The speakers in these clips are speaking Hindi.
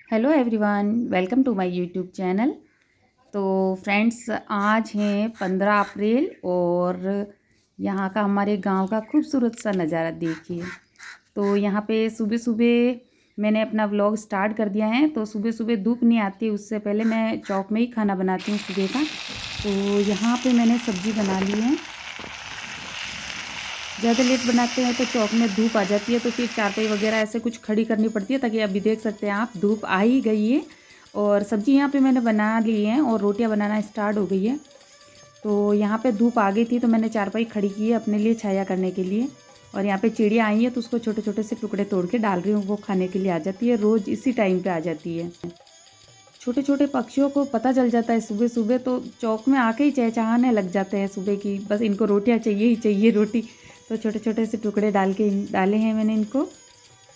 Hello everyone, welcome to my YouTube channel. तो फ्रेंड्स, आज है 15 अप्रैल और यहाँ का हमारे गांव का खूबसूरत सा नज़ारा देखिए। तो यहाँ पे सुबह सुबह मैंने अपना व्लॉग स्टार्ट कर दिया है। तो सुबह सुबह धूप नहीं आती, उससे पहले मैं चौक में ही खाना बनाती हूँ सुबह का। तो यहाँ पे मैंने सब्ज़ी बना ली है। ज़्यादा लेट बनाते हैं तो चौक में धूप आ जाती है, तो फिर चारपाई वगैरह ऐसे कुछ खड़ी करनी पड़ती है, ताकि अभी देख सकते हैं आप धूप आ ही गई है। और सब्ज़ी यहाँ पे मैंने बना ली है और रोटियाँ बनाना स्टार्ट हो गई है। तो यहाँ पे धूप आ गई थी तो मैंने चारपाई खड़ी की है अपने लिए छाया करने के लिए। और यहाँ पे चिड़िया आई है तो उसको छोटे छोटे से टुकड़े तोड़ के डाल रही हूँ, वो खाने के लिए आ जाती है। रोज़ इसी टाइम पर आ जाती है। छोटे छोटे पक्षियों को पता चल जाता है सुबह सुबह, तो चौक में आके ही चहचहाने लग जाते हैं सुबह की, बस इनको रोटियां चाहिए ही चाहिए रोटी। तो छोटे छोटे से टुकड़े डाले हैं मैंने इनको।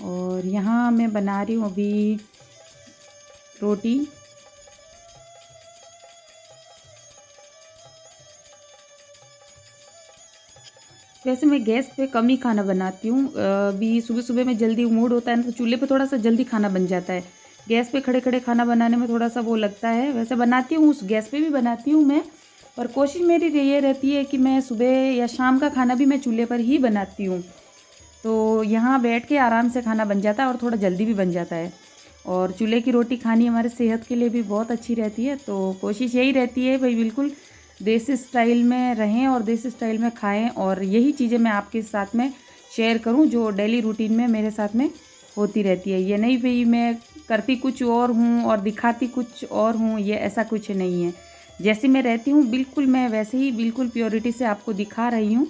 और यहाँ मैं बना रही हूँ अभी रोटी। वैसे मैं गैस पे कम ही खाना बनाती हूँ। अभी सुबह सुबह में जल्दी मूड होता है ना, तो चूल्हे पे थोड़ा सा जल्दी खाना बन जाता है। गैस पे खड़े खड़े खाना बनाने में थोड़ा सा वो लगता है। वैसे बनाती हूँ, उस गैस पे भी बनाती हूँ मैं, पर कोशिश मेरी ये रहती है कि मैं सुबह या शाम का खाना भी मैं चूल्हे पर ही बनाती हूँ। तो यहाँ बैठ के आराम से खाना बन जाता है और थोड़ा जल्दी भी बन जाता है। और चूल्हे की रोटी खानी हमारे सेहत के लिए भी बहुत अच्छी रहती है। तो कोशिश यही रहती है भाई, बिल्कुल देसी स्टाइल में रहें और देसी स्टाइल में खाएं। और यही चीज़ें मैं आपके साथ में शेयर करूं जो डेली रूटीन में मेरे साथ में होती रहती है। ये नहीं भाई मैं करती कुछ और हूँ और दिखाती कुछ और हूँ, ये ऐसा कुछ नहीं है। जैसे मैं रहती हूँ बिल्कुल मैं वैसे ही बिल्कुल प्योरिटी से आपको दिखा रही हूँ।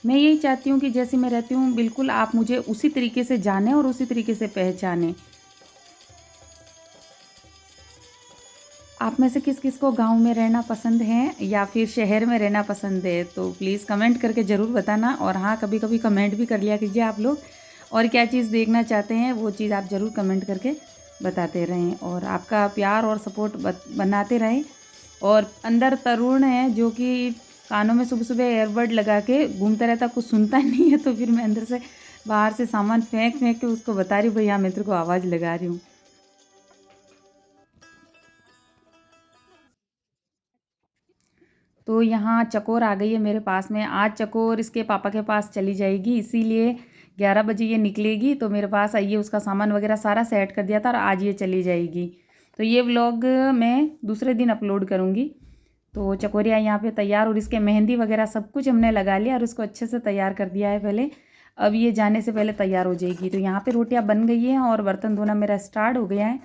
मैं यही चाहती हूँ कि जैसे मैं रहती हूँ बिल्कुल आप मुझे उसी तरीके से जानें और उसी तरीके से पहचानें। आप में से किस किस को गांव में रहना पसंद है या फिर शहर में रहना पसंद है, तो प्लीज़ कमेंट करके ज़रूर बताना। और हाँ, कभी कभी कमेंट भी कर लिया कीजिए आप लोग, और क्या चीज़ देखना चाहते हैं वो चीज़ आप ज़रूर कमेंट करके बताते रहें। और आपका प्यार और सपोर्ट बनाते रहें। और अंदर तरुण है जो कि कानों में सुबह सुबह एयरबड लगा के घूमता रहता, कुछ सुनता नहीं है, तो फिर मैं अंदर से बाहर से सामान फेंक फेंक के उसको बता रही हूँ भैया मैं तेरे को आवाज़ लगा रही हूँ। तो यहाँ चकोर आ गई है मेरे पास में। आज चकोर इसके पापा के पास चली जाएगी, इसीलिए 11 बजे ये निकलेगी। तो मेरे पास आई है, उसका सामान वगैरह सारा सेट कर दिया था और आज ये चली जाएगी। तो ये व्लॉग मैं दूसरे दिन अपलोड करूँगी। तो चकोरिया यहाँ पे तैयार, और इसके मेहंदी वगैरह सब कुछ हमने लगा लिया और इसको अच्छे से तैयार कर दिया है पहले। अब ये जाने से पहले तैयार हो जाएगी। तो यहाँ पे रोटियाँ बन गई हैं और बर्तन धोना मेरा स्टार्ट हो गया है।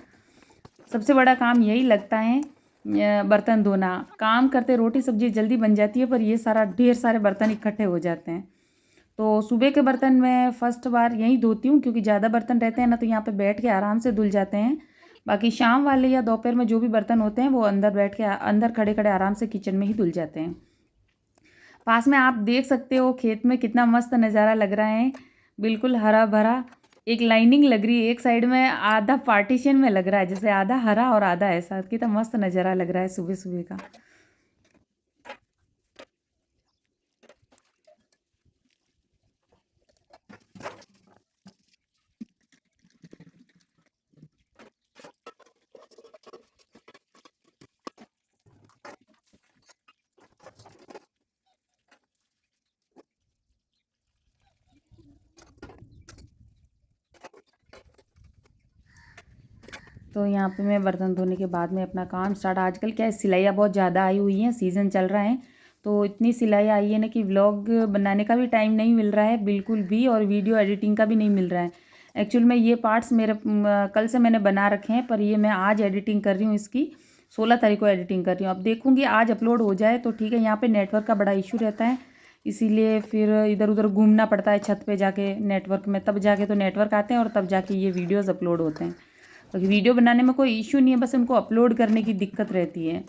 सबसे बड़ा काम यही लगता है, बर्तन धोना। काम करते रोटी सब्जी जल्दी बन जाती है, पर ये सारा ढेर सारे बर्तन इकट्ठे हो जाते हैं। तो सुबह के बर्तन मैं फर्स्ट बार यहीं धोती हूँ, क्योंकि ज़्यादा बर्तन रहते हैं ना, तो यहाँ पे बैठ के आराम से धुल जाते हैं। बाकी शाम वाले या दोपहर में जो भी बर्तन होते हैं वो अंदर बैठ के अंदर खड़े खड़े आराम से किचन में ही धुल जाते हैं। पास में आप देख सकते हो खेत में कितना मस्त नज़ारा लग रहा है, बिल्कुल हरा भरा। एक लाइनिंग लग रही है, एक साइड में आधा पार्टीशन में लग रहा है, जैसे आधा हरा और आधा ऐसा, कितना मस्त नज़ारा लग रहा है सुबह सुबह का। तो यहाँ पे मैं बर्तन धोने के बाद में अपना काम स्टार्ट। आजकल क्या है, सिलाइयाँ बहुत ज़्यादा आई हुई हैं, सीज़न चल रहा है, तो इतनी सिलाई आई है ना कि व्लॉग बनाने का भी टाइम नहीं मिल रहा है बिल्कुल भी, और वीडियो एडिटिंग का भी नहीं मिल रहा है। एक्चुअल में ये पार्ट्स मेरे कल से मैंने बना रखे हैं, पर ये मैं आज एडिटिंग कर रही हूँ इसकी। 16 तारीख को एडिटिंग कर रही हूँ। अब देखूँगी आज अपलोड हो जाए तो ठीक है। यहाँ पर नेटवर्क का बड़ा इशू रहता है, इसीलिए फिर इधर उधर घूमना पड़ता है छत पे जाके नेटवर्क में, तब जाके तो नेटवर्क आते हैं और तब जाके ये वीडियोस अपलोड होते हैं। तो वीडियो बनाने में कोई इश्यू नहीं है, बस उनको अपलोड करने की दिक्कत रहती है।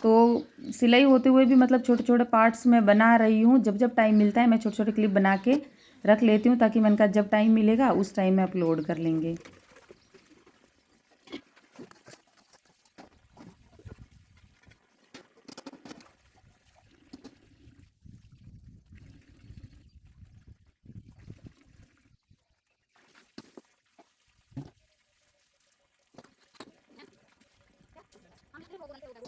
तो सिलाई होते हुए भी मतलब छोटे छोटे पार्ट्स में बना रही हूँ। जब जब टाइम मिलता है मैं छोटे छोटे क्लिप बना के रख लेती हूँ, ताकि मैंने कहा जब टाइम मिलेगा उस टाइम में अपलोड कर लेंगे। तो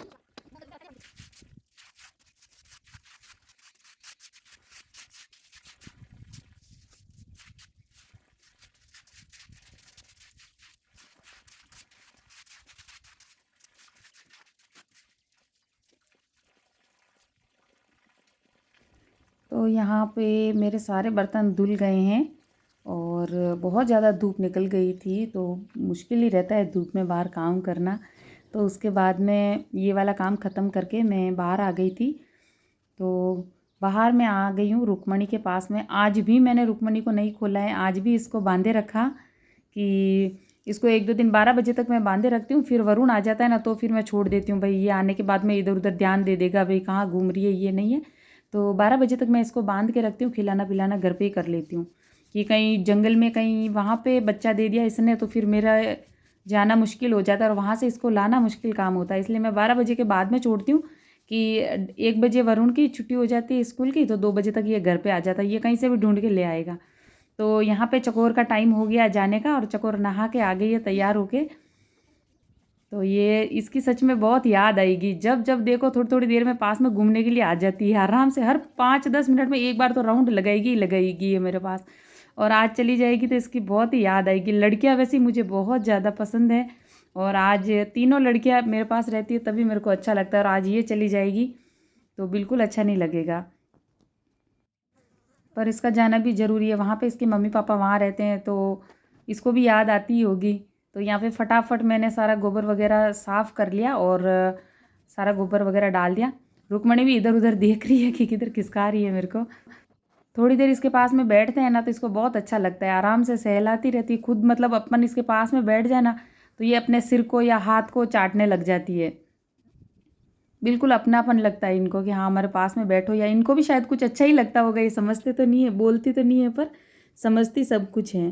यहाँ पे मेरे सारे बर्तन धुल गए हैं और बहुत ज़्यादा धूप निकल गई थी, तो मुश्किल ही रहता है धूप में बाहर काम करना। तो उसके बाद में ये वाला काम ख़त्म करके मैं बाहर आ गई थी। तो बाहर मैं आ गई हूँ रुक्मणी के पास में। आज भी मैंने रुक्मणी को नहीं खोला है, आज भी इसको बांधे रखा कि इसको 1-2 दिन 12 बजे तक मैं बांधे रखती हूँ। फिर वरुण आ जाता है ना, तो फिर मैं छोड़ देती हूँ। भाई ये आने के बाद में इधर उधर ध्यान दे देगा, भाई कहाँ घूम रही है ये नहीं है। तो 12 बजे तक मैं इसको बांध के रखती हूँ। खिलाना पिलाना घर पे ही कर लेती हूँ कि कहीं जंगल में कहीं वहाँ पे बच्चा दे दिया इसने, तो फिर मेरा जाना मुश्किल हो जाता है और वहाँ से इसको लाना मुश्किल काम होता है। इसलिए मैं 12 बजे के बाद में छोड़ती हूँ कि 1 बजे वरुण की छुट्टी हो जाती है स्कूल की, तो 2 बजे तक ये घर पे आ जाता है। ये कहीं से भी ढूंढ के ले आएगा। तो यहाँ पे चकोर का टाइम हो गया जाने का और चकोर नहा के आ गई है तैयार होके। तो ये इसकी सच में बहुत याद आएगी। जब जब देखो थोड़ी थोड़ी देर में पास में घूमने के लिए आ जाती है आराम से। हर 5-10 मिनट में एक बार तो राउंड लगाएगी ही लगाएगी ये मेरे पास। और आज चली जाएगी तो इसकी बहुत ही याद आएगी। लड़कियां वैसे मुझे बहुत ज़्यादा पसंद है और आज तीनों लड़कियां मेरे पास रहती है तभी मेरे को अच्छा लगता है, और आज ये चली जाएगी तो बिल्कुल अच्छा नहीं लगेगा। पर इसका जाना भी ज़रूरी है। वहाँ पे इसके मम्मी पापा वहाँ रहते हैं तो इसको भी याद आती ही होगी। तो यहाँ पे फटाफट मैंने सारा गोबर वगैरह साफ़ कर लिया और सारा गोबर वगैरह डाल दिया। रुक्मणी भी इधर उधर देख रही है कि किधर खिसका रही है मेरे को। थोड़ी देर इसके पास में बैठते हैं ना तो इसको बहुत अच्छा लगता है, आराम से सहलाती रहती है खुद। मतलब अपन इसके पास में बैठ जाए ना तो ये अपने सिर को या हाथ को चाटने लग जाती है। बिल्कुल अपनापन लगता है इनको कि हाँ हमारे पास में बैठो, या इनको भी शायद कुछ अच्छा ही लगता होगा। ये समझते तो नहीं है, बोलती तो नहीं है, पर समझती सब कुछ है।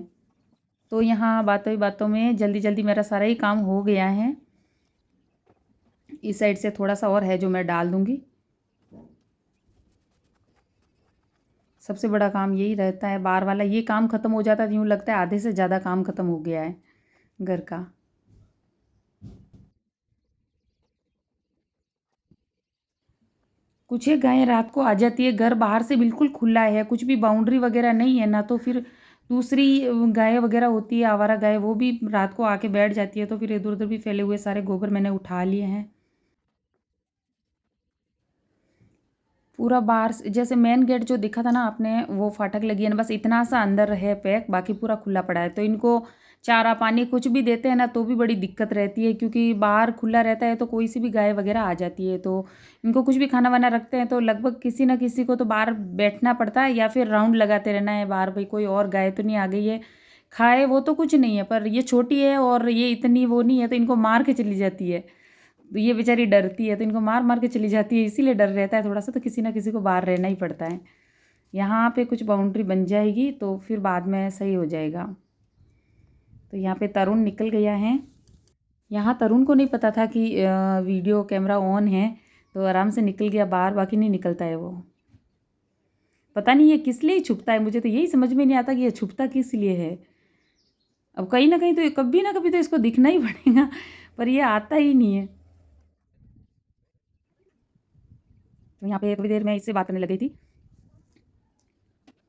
तो यहाँ बातों ही बातों में जल्दी जल्दी मेरा सारा ही काम हो गया है। इस साइड से थोड़ा सा और है जो मैं डाल दूँगी। सबसे बड़ा काम यही रहता है बार वाला। ये काम ख़त्म हो जाता है यूँ लगता है आधे से ज़्यादा काम ख़त्म हो गया है घर का। कुछ एक गायें रात को आ जाती है, घर बाहर से बिल्कुल खुला है, कुछ भी बाउंड्री वगैरह नहीं है ना, तो फिर दूसरी गायें वगैरह होती है आवारा गाय, वो भी रात को आके बैठ जाती है। तो फिर इधर उधर भी फैले हुए सारे गोबर मैंने उठा लिए हैं। पूरा बाहर से जैसे मेन गेट जो दिखा था ना आपने, वो फाटक लगी है ना, बस इतना सा अंदर है पैक, बाकी पूरा खुला पड़ा है। तो इनको चारा पानी कुछ भी देते हैं ना तो भी बड़ी दिक्कत रहती है, क्योंकि बाहर खुला रहता है तो कोई सी भी गाय वगैरह आ जाती है। तो इनको कुछ भी खाना वाना रखते हैं तो लगभग किसी ना किसी को तो बाहर बैठना पड़ता है या फिर राउंड लगाते रहना है बाहर, भाई कोई और गाय तो नहीं आ गई है खाए। वो तो कुछ नहीं है, पर ये छोटी है और ये इतनी वो नहीं है तो इनको मार के चली जाती है। तो ये बेचारी डरती है तो इनको मार मार के चली जाती है, इसीलिए डर रहता है थोड़ा सा। तो किसी ना किसी को बाहर रहना ही पड़ता है। यहाँ पे कुछ बाउंड्री बन जाएगी तो फिर बाद में सही हो जाएगा। तो यहाँ पे तरुण निकल गया है। यहाँ तरुण को नहीं पता था कि वीडियो कैमरा ऑन है, तो आराम से निकल गया बाहर, बाकी नहीं निकलता है वो। पता नहीं ये किस लिए छुपता है, मुझे तो यही समझ में नहीं आता कि ये छुपता किस लिए है। अब कहीं ना कहीं तो कभी ना कभी तो इसको दिखना ही पड़ेगा, पर ये आता ही नहीं है। तो यहाँ पे थोड़ी देर मैं इससे बात करने लगी थी।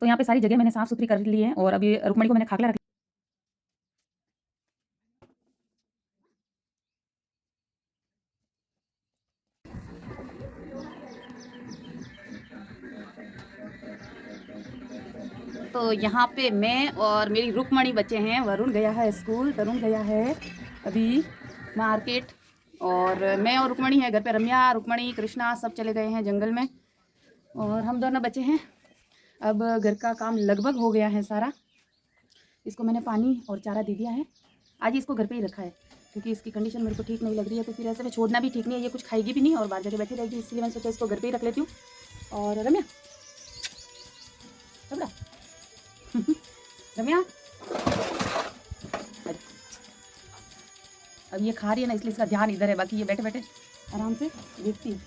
तो यहाँ पे सारी जगह मैंने साफ़ सुथरी कर ली है और अभी रुक्मणी को मैंने खाकला रख। तो यहाँ पे मैं और मेरी रुक्मणी बच्चे हैं। वरुण गया है स्कूल, तरुण गया है अभी मार्केट, और मैं और रुक्मणी है घर पे। रम्या, रुक्मणी, कृष्णा सब चले गए हैं जंगल में और हम दोनों बचे हैं। अब घर का काम लगभग हो गया है सारा। इसको मैंने पानी और चारा दे दिया है। आज ही इसको घर पे ही रखा है क्योंकि इसकी कंडीशन मेरे को ठीक नहीं लग रही है, तो फिर ऐसे में छोड़ना भी ठीक नहीं है। ये कुछ खाएगी भी नहीं और बाहर जाके बैठी रहेगी, इसलिए मैंने सोचा इसको घर पे ही रख लेती हूँ। और रम्या रमड़ा रम्या, अब ये खा रही है ना इसलिए इसका ध्यान इधर है, बाकी ये बैठे बैठे आराम से देखती है।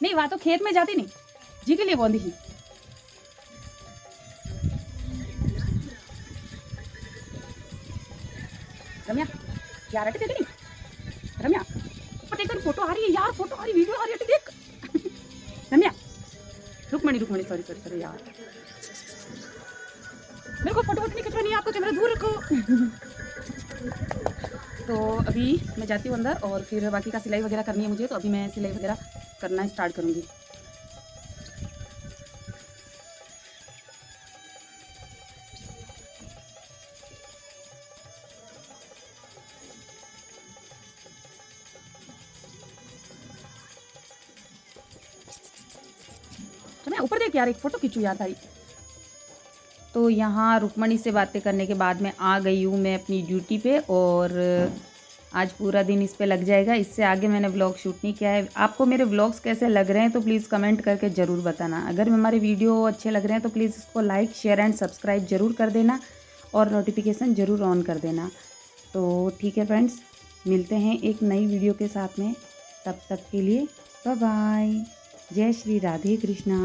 नहीं वहाँ तो खेत में जाती नहीं, जी के लिए बोंदी ही। रम्या यार रटे देती नहीं, मेरी फोटो आ रही है यार, फोटो आ रही, वीडियो आ रही है, देख रम्या, रुकमणी सॉरी सॉरी सॉरी यार, मेरे को फोटो नहीं खिंचवानी है, आपको कैमरा दूर रखो। तो अभी मैं जाती हूँ अंदर और फिर बाकी का सिलाई वगैरह करनी है मुझे, तो अभी मैं सिलाई वगैरह करना स्टार्ट करूँगी। तो मैं ऊपर देख यार, एक फ़ोटो खींचूँ यार भाई। तो यहाँ रुक्मणी से बातें करने के बाद में आ गई हूँ मैं अपनी ड्यूटी पे, और आज पूरा दिन इस पे लग जाएगा। इससे आगे मैंने व्लॉग शूट नहीं किया है। आपको मेरे व्लॉग्स कैसे लग रहे हैं तो प्लीज़ कमेंट करके ज़रूर बताना। अगर हमारे वीडियो अच्छे लग रहे हैं तो प्लीज़ इसको लाइक शेयर एंड सब्सक्राइब ज़रूर कर देना और नोटिफिकेशन ज़रूर ऑन कर देना। तो ठीक है फ्रेंड्स, मिलते हैं एक नई वीडियो के साथ में, तब तक के लिए बाय बाय। जय श्री राधे कृष्णा।